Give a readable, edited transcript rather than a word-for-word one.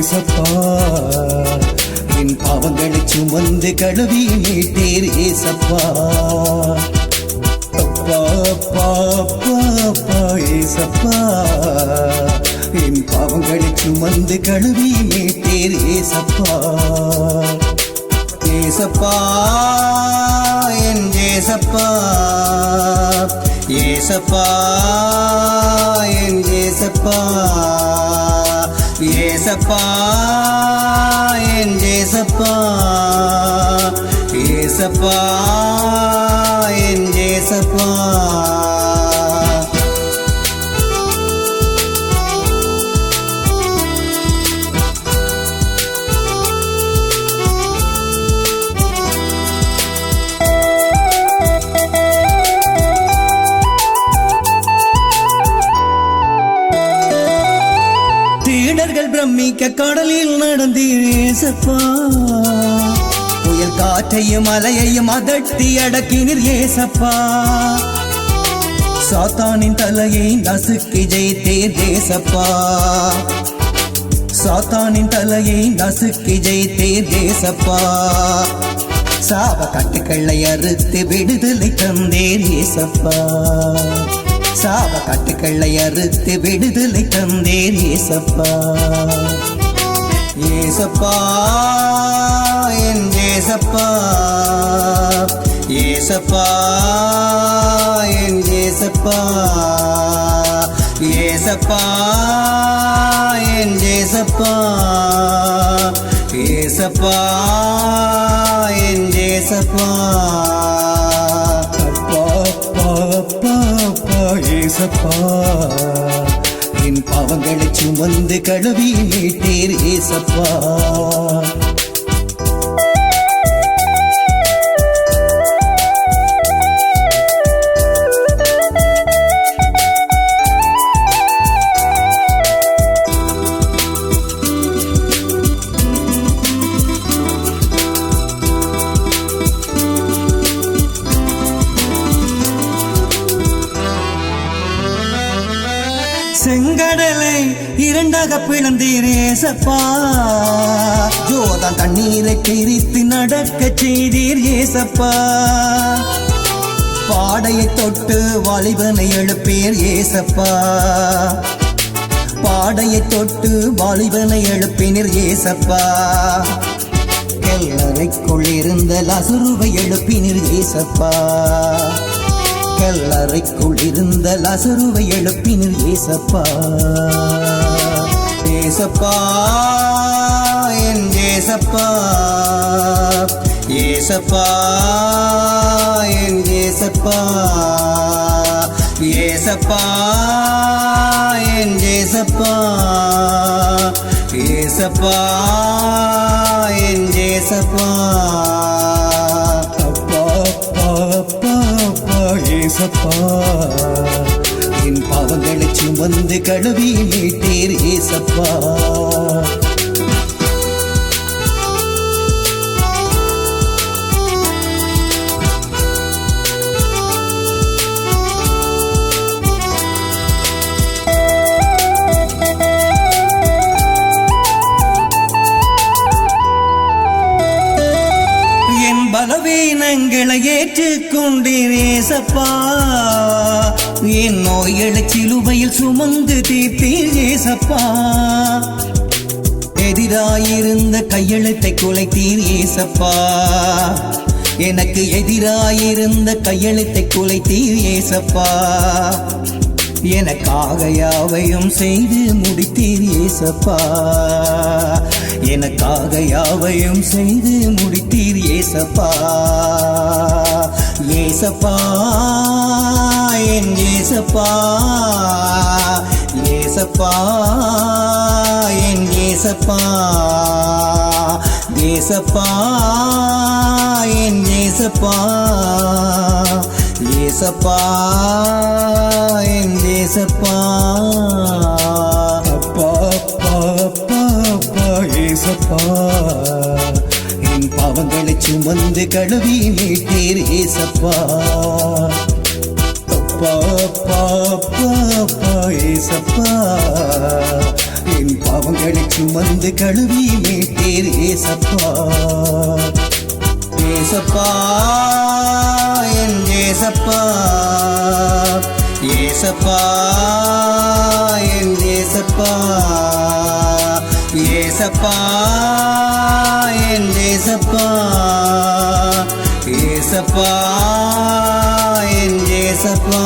ஏசப்பா என் பாவங்களை சுமந்து கழுவி மீட்டீர் ஏசப்பா அப்பா அப்பா அப்பா அப்பா ஏசப்பா என் பாவங்களை சுமந்து கழுவி மீட்டீர் ஏசப்பா ஏசப்பா என் ஏசப்பா ஏசப்பா என் ஏசப்பா ஏசப்பா என் ஏசப்பா ஏசப்பா என் ஏசப்பா பிரமிக்க கடலில் நடந்தீர் ஏசப்பா புயல் காற்றையும் மலையையும் அதட்டி அடக்கினீர் ஏசப்பா சாத்தானின் தலையை நசுக்கி ஜெயித்தீர் ஏசப்பா சாத்தானின் தலையை நசுக்கி ஜெயித்தீர் ஏசப்பா சாப கட்டுக்களை அறுத்து விடுதலை தந்தீர் ஏசப்பா சாப கட்டுக்களை அறுத்து விடுதலை தந்தேன் ஏசப்பா ஏசப்பா என் ஏசப்பா ஏசப்பா என் ஏசப்பா ஏசப்பா என் ஏசப்பா ஏசப்பா என் ஏசப்பா ஏசப்பா என் பாவங்களை சுமந்து கழுவி மீட்டீர் ஏசப்பா செங்கடலை இரண்டாக பிளந்தீர் ஏசப்பா ஜோர்தான் தண்ணீரை பிரித்து நடக்க செய்தீர் ஏசப்பா பாடையை தொட்டு வாலிபனை எழுப்பீர் ஏசப்பா பாடையை தொட்டு வாலிபனை எழுப்பினீர் ஏசப்பா கல்லறைக்குள் இருந்த லாசருவை எழுப்பினீர் ஏசப்பா கல்லறைக்குள் இருந்த லாசருவை எழுப்பினீர் ஏசப்பா ஏசப்பா என் ஏசப்பா ஏசப்பா என் ஏசப்பா ஏசப்பா என் ஏசப்பா ஏசப்பா என் ஏசப்பா ஏசப்பா என் பாவங்களை சுமந்து கழுவி மீட்டீர் ஏசப்பா பலவீனங்களை ஏற்றுக்கொண்டீர் ஏசப்பா என் நோய்களை சிலுவையில் சுமந்து தீர்த்தீர் ஏசப்பா எதிராயிருந்த கையெழுத்தை குலைத்தீர் ஏசப்பா எனக்கு எதிராயிருந்த கையெழுத்தை குலைத்தீர் ஏசப்பா எனக்காக யாவையும் செய்து முடித்தீர் ஏசப்பா எனக்காக யாவையும் செய்து முடித்தீர் ஏசப்பா ஏசப்பா என் ஏசப்பா ஏசப்பா என் ஏசப்பா ஏசப்பா என் ஏசப்பா ஏசப்பா என் ஏசப்பா அப்பா அப்பா அப்பா அப்பா ஏசப்பா என் பாவங்களை சுமந்து கழுவி மீட்டீர் ஏசப்பா அப்பா அப்பா அப்பா அப்பா ஏசப்பா என் பாவங்களை சுமந்து கழுவி மீட்டீர் ஏசப்பா. ஏசப்பா என் ஏசப்பா, ஏசப்பா என் ஏசப்பா, ஏசப்பா என் ஏசப்பா, ஏசப்பா என் ஏசப்பா.